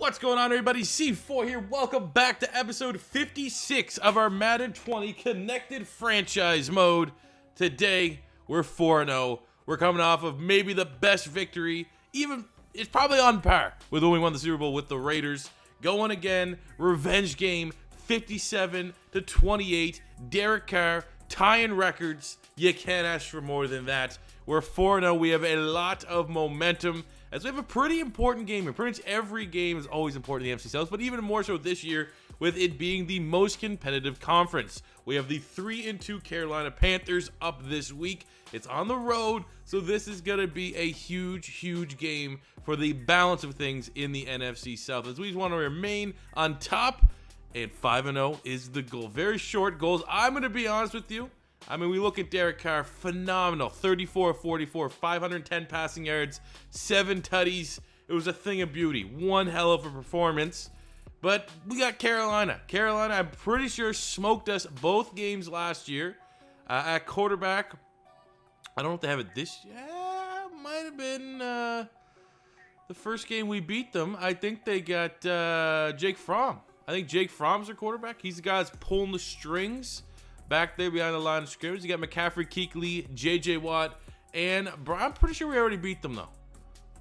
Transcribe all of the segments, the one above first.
What's going on, everybody? C4 here. Welcome back to episode 56 of our Madden 20 Connected Franchise Mode. Today, we're 4-0. We're coming off of maybe the best victory, even it's probably on par with when we won the Super Bowl with the Raiders. Going again, revenge game, 57-28. Derek Carr tying records. You can't ask for more than that. We're 4-0. We have a lot of momentum as we have a pretty important game. And pretty much every game is always important in the NFC South, but even more so this year with it being the most competitive conference. We have the 3-2 Carolina Panthers up this week. It's on the road, so this is going to be a huge game for the balance of things in the NFC South, as we just want to remain on top, and 5-0 is the goal. Very short goals. I'm going to be honest with you. I mean, we look at Derek Carr, phenomenal. 34-44, 510 passing yards, 7 tutties. It was a thing of beauty. One hell of a performance. But we got Carolina. Carolina, I'm pretty sure, smoked us both games last year. At quarterback, I don't know if they have it this year. Might have been the first game we beat them. I think they got Jake Fromm. I think Jake Fromm's their quarterback. He's the guy that's pulling the strings back there behind the line of scrimmage. You got McCaffrey, Kuechly, J.J. Watt, and I'm pretty sure we already beat them, though.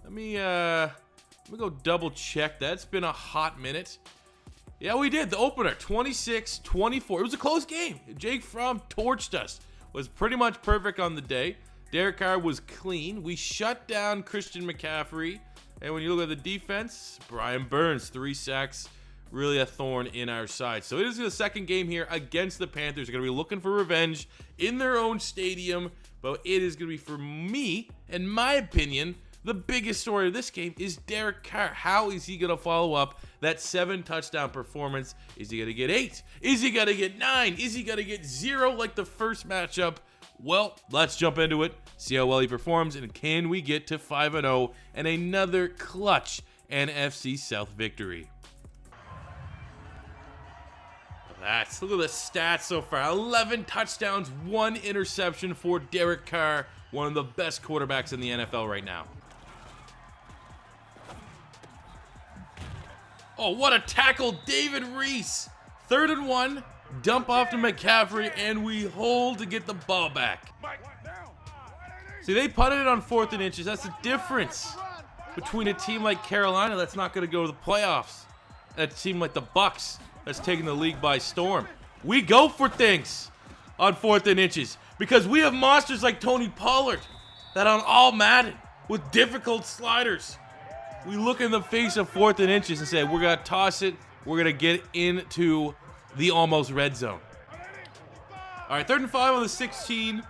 Let me go double check that. It's been a hot minute. Yeah, we did. The opener, 26-24. It was a close game. Jake Fromm torched us. Was pretty much perfect on the day. Derek Carr was clean. We shut down Christian McCaffrey. And when you look at the defense, Brian Burns, 3 sacks. Really a thorn in our side. So it is the second game here against the Panthers. They're going to be looking for revenge in their own stadium. But it is going to be, for me, in my opinion, the biggest story of this game is Derek Carr. How is he going to follow up that 7-touchdown performance? Is he going to get 8? Is he going to get 9? Is he going to get 0 like the first matchup? Well, let's jump into it, see how well he performs, and can we get to 5-0 and another clutch NFC South victory? Look at the stats so far. 11 touchdowns, 1 interception for Derek Carr, one of the best quarterbacks in the NFL right now. Oh, what a tackle, David Reese. 3rd and 1, dump off to McCaffrey, and we hold to get the ball back. See, they punted it on 4th and inches. That's the difference between a team like Carolina that's not going to go to the playoffs and a team like the Bucs that's taking the league by storm. We go for things on 4th and inches because we have monsters like Tony Pollard that on all Madden with difficult sliders, we look in the face of 4th and inches and say, we're going to toss it. We're going to get into the almost red zone. All right, 3rd and 5 on the 16.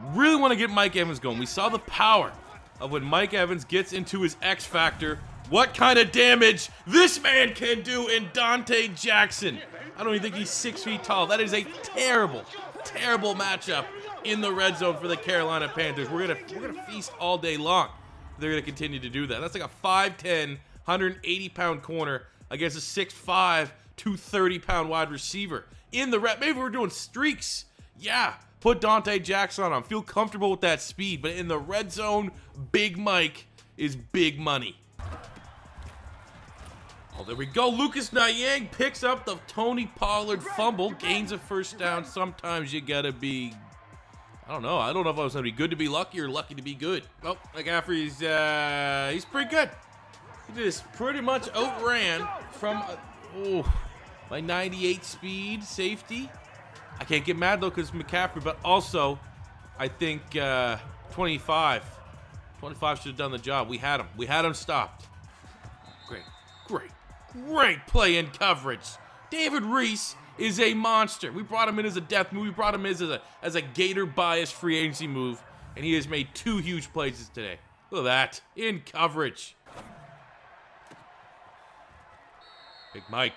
Really want to get Mike Evans going. We saw the power of when Mike Evans gets into his X factor. What kind of damage this man can do in Dante Jackson. I don't even think he's 6 feet tall. That is a terrible matchup in the red zone for the Carolina Panthers. We're gonna feast all day long. They're gonna continue to do that. That's like a 5'10", 180-pound corner against a 6'5", 230-pound wide receiver. In the red, maybe we're doing streaks. Yeah, put Dante Jackson on him. Feel comfortable with that speed. But in the red zone, Big Mike is big money. Oh, there we go. Lucas Nyang picks up the Tony Pollard fumble, gains a 1st down. Sometimes you gotta be, I don't know if I was gonna be good to be lucky or lucky to be good. Oh, McCaffrey's, he's pretty good. He just pretty much outran from, my 98 speed safety. I can't get mad though because McCaffrey, but also I think 25 should have done the job. We had him stopped. Great play in coverage. David Reese is a monster. We brought him in as a death move. We brought him in as a Gator bias free agency move, and he has made 2 huge plays today. Look at that in coverage. Big Mike,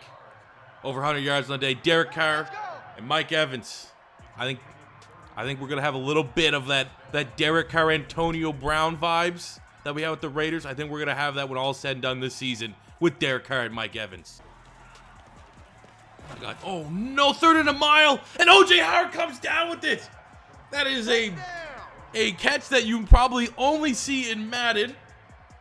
over 100 yards on the day. Derek Carr and Mike Evans. I think we're gonna have a little bit of that Derek Carr, Antonio Brown vibes that we had with the Raiders. I think we're gonna have that when all is said and done this season with Derek Carr and Mike Evans. Oh no, 3rd and a mile, and O.J. Howard comes down with it. That is a catch that you probably only see in Madden.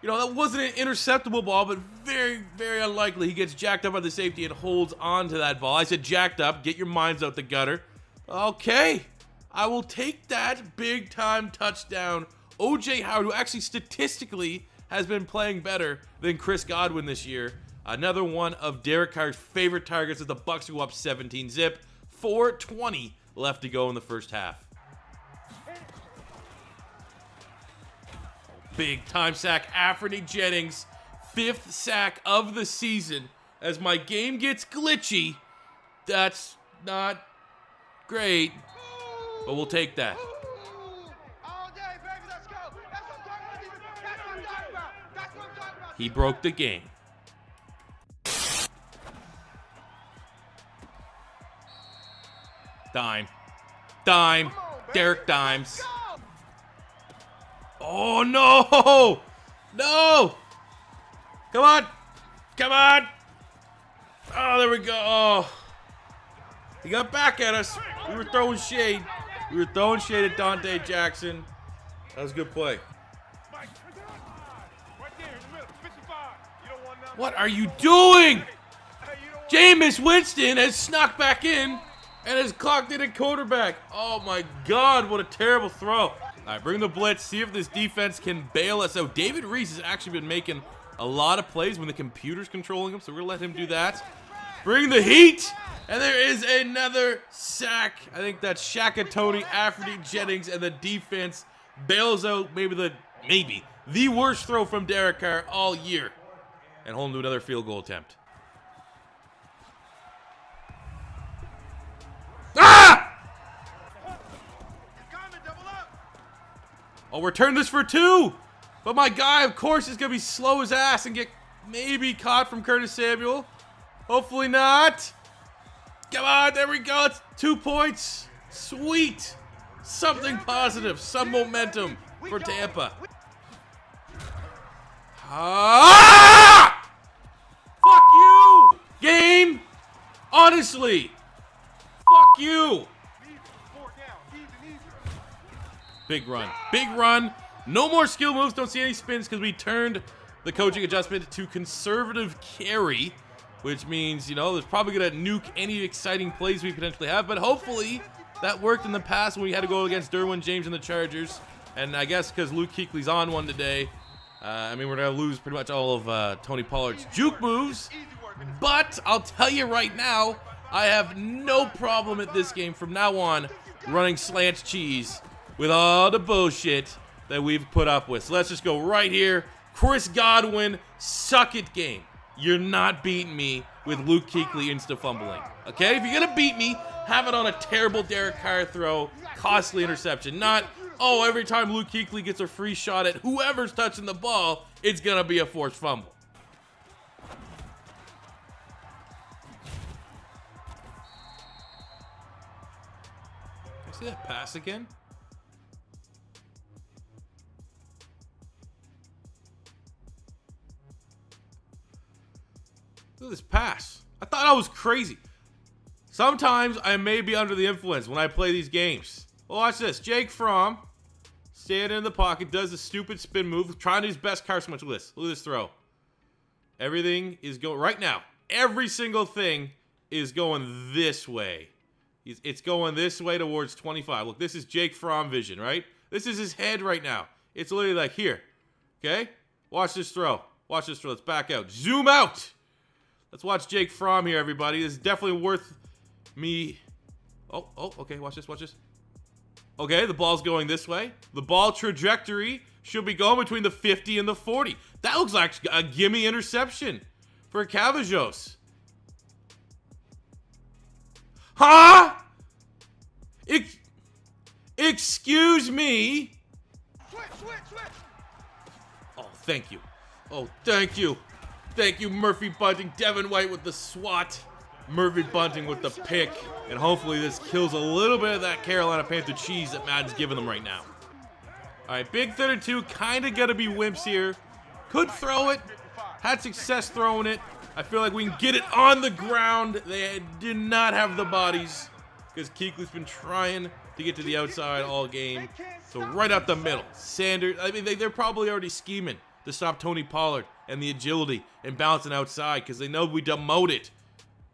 You know, that wasn't an interceptable ball, but very, very unlikely he gets jacked up by the safety and holds on to that ball. I said jacked up. Get your minds out the gutter. Okay. I will take that big-time touchdown. O.J. Howard, who actually statistically has been playing better than Chris Godwin this year. Another one of Derek Carr's favorite targets as the Bucs go up 17-zip. 4:20 left to go in the first half. Big time sack, Anthony Jennings. 5th sack of the season. As my game gets glitchy, that's not great, but we'll take that. He broke the game. Dime. Derek Dimes. Oh, no! No! Come on! Oh, there we go. Oh. He got back at us. We were throwing shade. At Dante Jackson. That was a good play. What are you doing? Jameis Winston has snuck back in and has clocked in at quarterback. Oh my God, what a terrible throw. All right, bring the blitz, see if this defense can bail us out. David Reese has actually been making a lot of plays when the computer's controlling him, so we're gonna let him do that. Bring the heat, and there is another sack. I think that's Shaka Tony, Anthony Jennings, and the defense bails out maybe the worst throw from Derek Carr all year. And hold him to another field goal attempt. Ah! I'll return this for 2. But my guy, of course, is going to be slow as ass and get maybe caught from Curtis Samuel. Hopefully not. Come on, there we go. It's 2 points. Sweet. Something positive. Some momentum for Tampa. Ah! Fuck you! Game! Honestly! Fuck you! Big run. No more skill moves. Don't see any spins because we turned the coaching adjustment to conservative carry, which means, you know, there's probably going to nuke any exciting plays we potentially have, but hopefully that worked in the past when we had to go against Derwin James and the Chargers. And I guess because Luke Kuechly's on one today, I mean, we're going to lose pretty much all of Tony Pollard's juke moves. But I'll tell you right now, I have no problem at this game from now on running slant cheese with all the bullshit that we've put up with. So let's just go right here. Chris Godwin, suck it game. You're not beating me with Luke Kuechly insta-fumbling. Okay? If you're going to beat me, have it on a terrible Derek Carr throw, costly interception. Not, oh, every time Luke Kuechly gets a free shot at whoever's touching the ball, it's going to be a forced fumble. Can I see that pass again? Look at this pass. I thought I was crazy. Sometimes I may be under the influence when I play these games. Well, watch this. Jake Fromm, standing in the pocket, does the stupid spin move, trying his best Carson Wentz. Look at this. Look at this throw. Everything is going right now. Every single thing is going this way. It's going this way towards 25. Look, this is Jake Fromm vision, right? This is his head right now. It's literally like here. Okay? Watch this throw. Watch this throw. Let's back out. Zoom out. Let's watch Jake Fromm here, everybody. This is definitely worth me. Oh, okay. Watch this. Okay, the ball's going this way. The ball trajectory should be going between the 50 and the 40. That looks like a gimme interception for Cavajos. Huh? Excuse me? Switch. Oh, thank you. Thank you, Murphy Bunting. Devin White with the swat. Murphy Bunting with the pick. And hopefully this kills a little bit of that Carolina Panther cheese that Madden's giving them right now. All right, big 32. Kind of going to be wimps here. Could throw it. Had success throwing it. I feel like we can get it on the ground. They did not have the bodies because Kuechly's been trying to get to the outside all game. So right up the middle. Sanders, I mean, they're probably already scheming to stop Tony Pollard and the agility and bouncing outside because they know we demoted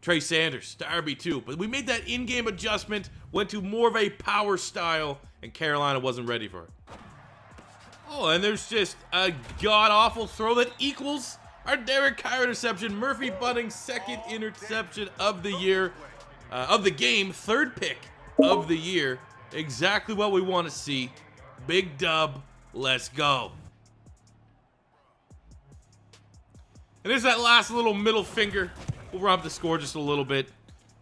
Trey Sanders to RB2. But we made that in-game adjustment, went to more of a power style, and Carolina wasn't ready for it. Oh, and there's just a god-awful throw that equals our Derek Carr interception. Murphy Bunting's second interception of the year, of the game, third pick of the year. Exactly what we want to see. Big dub, let's go. And there's that last little middle finger. We'll romp the score just a little bit.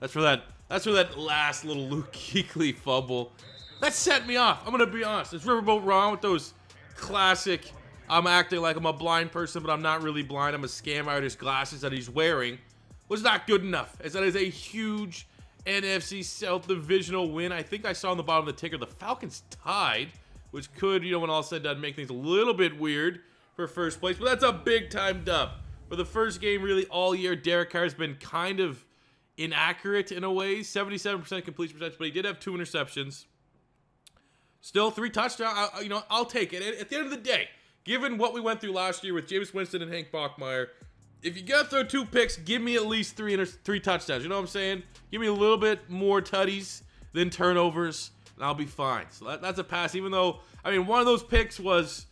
That's for that last little Luke Kuechly fumble. That set me off. I'm gonna be honest. Is Riverboat wrong with those classic, I'm acting like I'm a blind person, but I'm not really blind. I'm a scam artist glasses that he's wearing. Was not good enough, as that is a huge NFC South divisional win. I think I saw on the bottom of the ticker the Falcons tied, which could, when all said and done, make things a little bit weird for first place. But that's a big time dub. For the first game really all year, Derek Carr has been kind of inaccurate in a way. 77% completion percentage, but he did have 2 interceptions. Still 3 touchdowns. I'll take it. At the end of the day, given what we went through last year with Jameis Winston and Hank Bachmeier, if you got to throw 2 picks, give me at least 3 touchdowns. You know what I'm saying? Give me a little bit more tutties than turnovers, and I'll be fine. So that's a pass, even though, one of those picks was,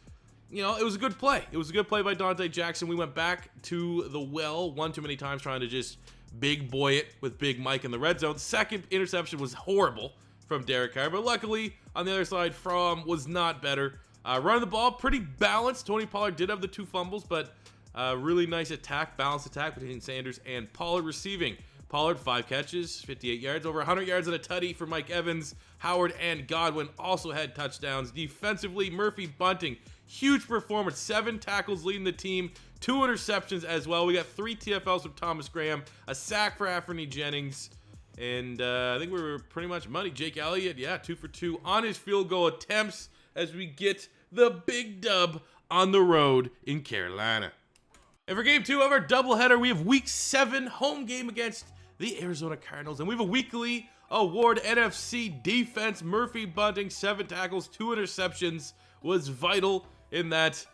it was a good play. It was a good play by Dante Jackson. We went back to the well one too many times trying to just big boy it with Big Mike in the red zone. Second interception was horrible from Derek Carr, but luckily on the other side, Fromm was not better. Running the ball, pretty balanced. Tony Pollard did have the 2 fumbles, but really nice attack, balanced attack between Sanders and Pollard. Receiving, Pollard 5 catches, 58 yards, over 100 yards and a tutty for Mike Evans. Howard and Godwin also had touchdowns. Defensively, Murphy Bunting, huge performance, 7 tackles leading the team, 2 interceptions as well. We got 3 TFLs from Thomas Graham, a sack for Anthony Jennings, and I think we were pretty much money. Jake Elliott, 2 for 2 on his field goal attempts as we get the big dub on the road in Carolina. And for game 2 of our doubleheader, we have week 7 home game against the Arizona Cardinals, and we have a weekly award, NFC defense. Murphy Bunting, 7 tackles, 2 interceptions, was vital in that,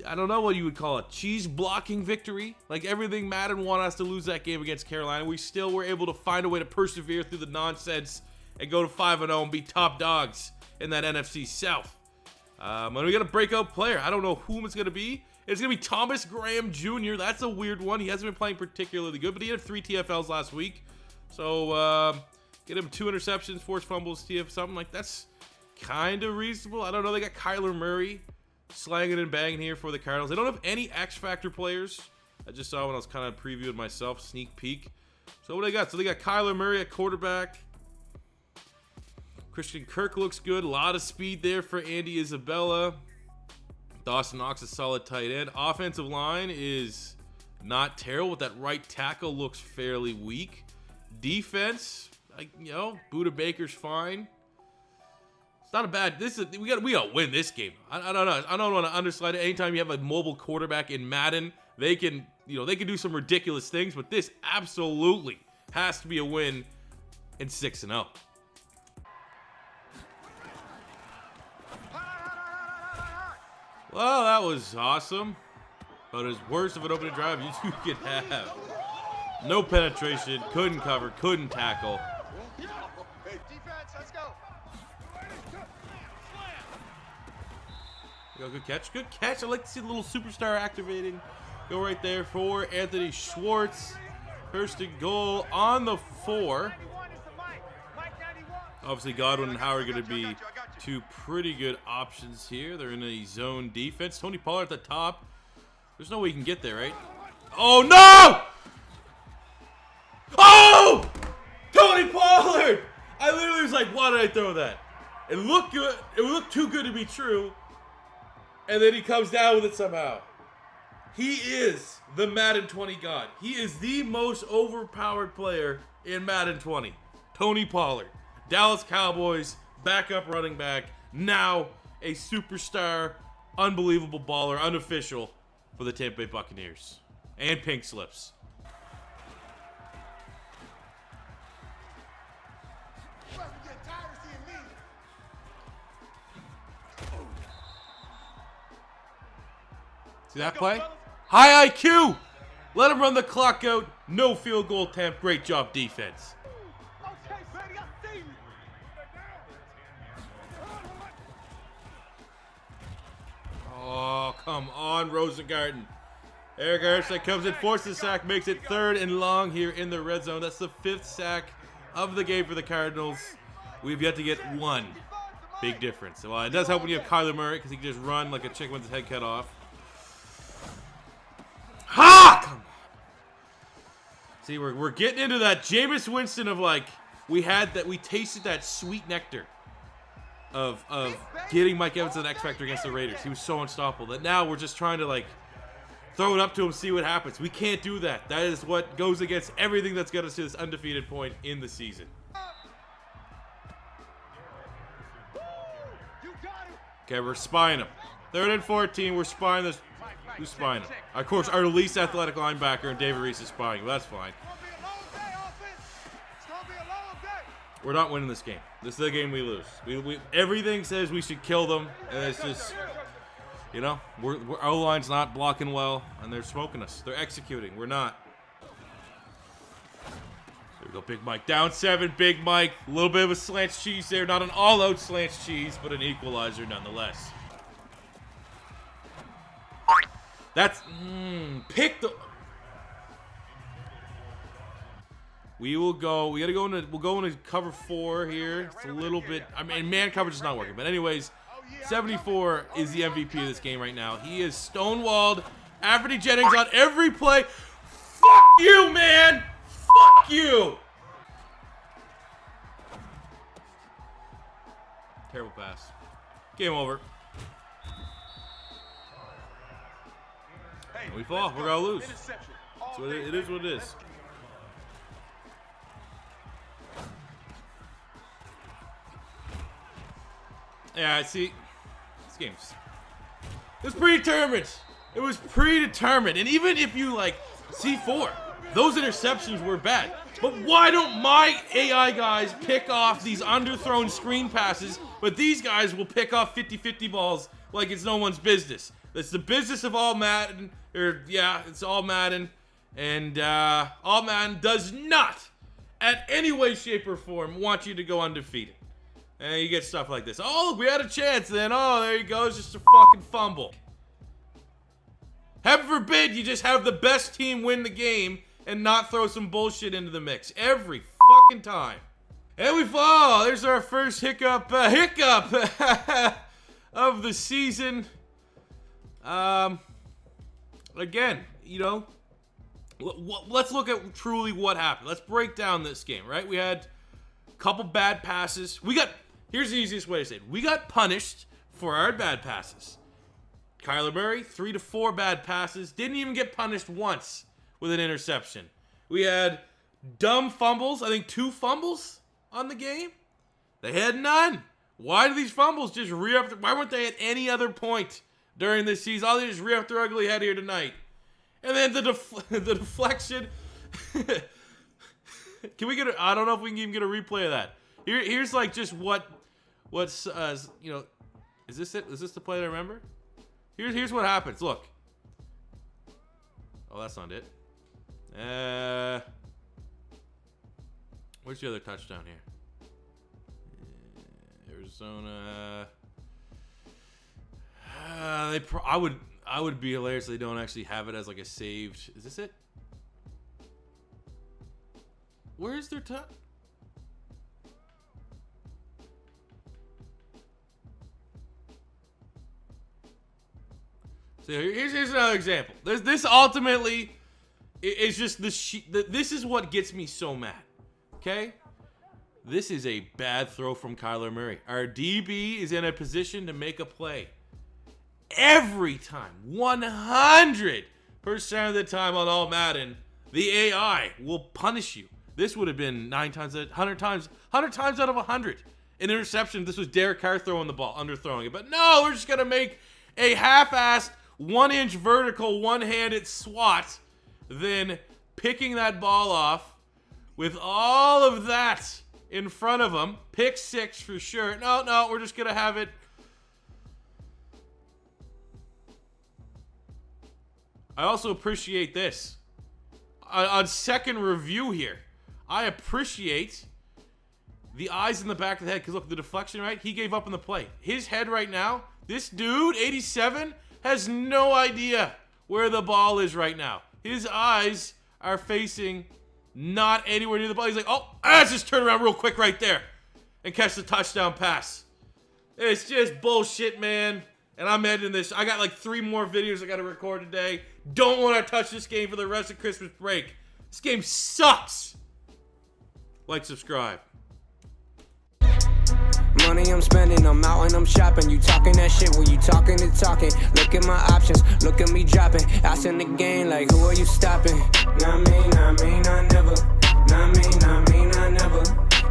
I don't know what you would call it, cheese blocking victory. Like everything Madden wanted us to lose that game against Carolina, we still were able to find a way to persevere through the nonsense and go to 5-0 and be top dogs in that NFC South. And we got a breakout player. I don't know whom it's going to be. It's going to be Thomas Graham Jr. That's a weird one. He hasn't been playing particularly good, but he had 3 TFLs last week. So get him 2 interceptions, forced fumbles, TF, something like that's kind of reasonable. I don't know. They got Kyler Murray slanging and banging here for the Cardinals. They don't have any X Factor players. I just saw when I was kind of previewing myself, sneak peek. So what do they got? So they got Kyler Murray at quarterback. Christian Kirk looks good. A lot of speed there for Andy Isabella. Dawson Knox is solid tight end. Offensive line is not terrible, but that right tackle looks fairly weak. Defense, Buda Baker's fine. It's not a bad. We gotta win this game. I don't know. I don't want to underslide it. Anytime you have a mobile quarterback in Madden, they can do some ridiculous things, but this absolutely has to be a win in 6-0. Well, that was awesome. But as worst of an opening drive you could have. No penetration, couldn't cover, couldn't tackle. Defense, let's go. Good catch, good catch. I like to see the little superstar activating. Go right there for Anthony Schwartz. First and goal on the 4. Obviously, Godwin and Howard are going to be 2 pretty good options here. They're in a zone defense. Tony Pollard at the top. There's no way you can get there, right? Oh, no! Oh! Tony Pollard! I literally was like, why did I throw that? It looked good. It looked too good to be true. And then he comes down with it somehow. He is the Madden 20 god. He is the most overpowered player in Madden 20. Tony Pollard. Dallas Cowboys, backup running back, now a superstar, unbelievable baller, unofficial for the Tampa Bay Buccaneers. And pink slips. See that play? High IQ! Let him run the clock out. No field goal attempt. Great job, defense. Okay, Betty, I see you. Oh, come on, Rosengarten. Eric Armstead comes in, forces the sack, makes it 3rd and long here in the red zone. That's the 5th sack of the game for the Cardinals. We've yet to get one. Big difference. Well, it does help when you have Kyler Murray because he can just run like a chicken with his head cut off. Ha! Come on. See, we're getting into that Jameis Winston of like, we tasted that sweet nectar of getting Mike Evans an X Factor against the Raiders. He was so unstoppable that now we're just trying to like throw it up to him, see what happens. We can't do that. That is what goes against everything that's got us to this undefeated point in the season. Okay, we're spying him. 3rd and 14, we're spying this. Who's spying him? Of course, our least athletic linebacker and David Reese is spying him. That's fine. We're not winning this game. This is the game we lose. Everything says we should kill them, and it's just, you know, our O-line's not blocking well, and they're smoking us. They're executing. We're not. There we go, Big Mike. Down 7, Big Mike. A little bit of a slant cheese there. Not an all-out slant cheese, but an equalizer nonetheless. That's, pick the... We'll go into cover 4 here. It's a little bit, I mean, man coverage is not working. But anyways, 74 is the MVP of this game right now. He is stonewalled. Anthony Jennings on every play. Fuck you, man! Fuck you! Terrible pass. Game over. We fall. We're gonna lose. So it is what it is. Yeah, see, this game's, it was predetermined. It was predetermined. And even if you like C4, those interceptions were bad. But why don't my AI guys pick off these underthrown screen passes, but these guys will pick off 50-50 balls like it's no one's business? It's the business of all Madden, it's all Madden. And all Madden does not, at any way, shape, or form, want you to go undefeated. And you get stuff like this. Oh, look, we had a chance. Then, oh, there you go. It's just a fucking fumble. Heaven forbid you just have the best team win the game and not throw some bullshit into the mix. Every fucking time. And we fall. There's our first hiccup of the season. Again, you know, let's look at truly what happened. Let's break down this game, right? We had a couple bad passes. Here's the easiest way to say it. We got punished for our bad passes. Kyler Murray, 3 to 4 bad passes. Didn't even get punished once with an interception. We had dumb fumbles. I think 2 fumbles on the game. They had none. Why do these fumbles just rear up? Why weren't they at any other point during this season? All they just rear up their ugly head here tonight. And then the deflection. Can we get I don't know if we can even get a replay of that. Here's like just what's you know, is this it? Is this the play that I remember? Here's what happens. Look. Oh, that's not it. Where's the other touchdown here? Arizona. I would be hilarious if they don't actually have it as like a saved. Is this it? Where's their touch? So here's another example. This ultimately is just this is what gets me so mad. Okay? This is a bad throw from Kyler Murray. Our DB is in a position to make a play. Every time, 100% of the time on all Madden, the AI will punish you. This would have been 100 times out of 100. An interception, this was Derek Carr throwing the ball, underthrowing it. But no, we're just going to make a half-assed, 1-inch vertical, one-handed swat, then picking that ball off with all of that in front of him. Pick 6 for sure. No, we're just going to have it. I also appreciate this. On second review here, I appreciate the eyes in the back of the head. Because look, the deflection, right? He gave up on the play. His head right now, this dude, 87, has no idea where the ball is right now. His eyes are facing not anywhere near the ball. He's like, oh, let's just turn around real quick right there and catch the touchdown pass. It's just bullshit, man. And I'm editing this. I got like 3 more videos I got to record today. Don't want to touch this game for the rest of Christmas break. This game sucks. Like, subscribe. Money I'm spending, I'm out and I'm shopping. You talking that shit, well you talking and talking. Look at my options, look at me dropping. Ass in the game, like who are you stopping? Not me, not me, not never. Not me, not me, not never.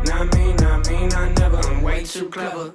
Not me, not me, not never. I'm way too clever.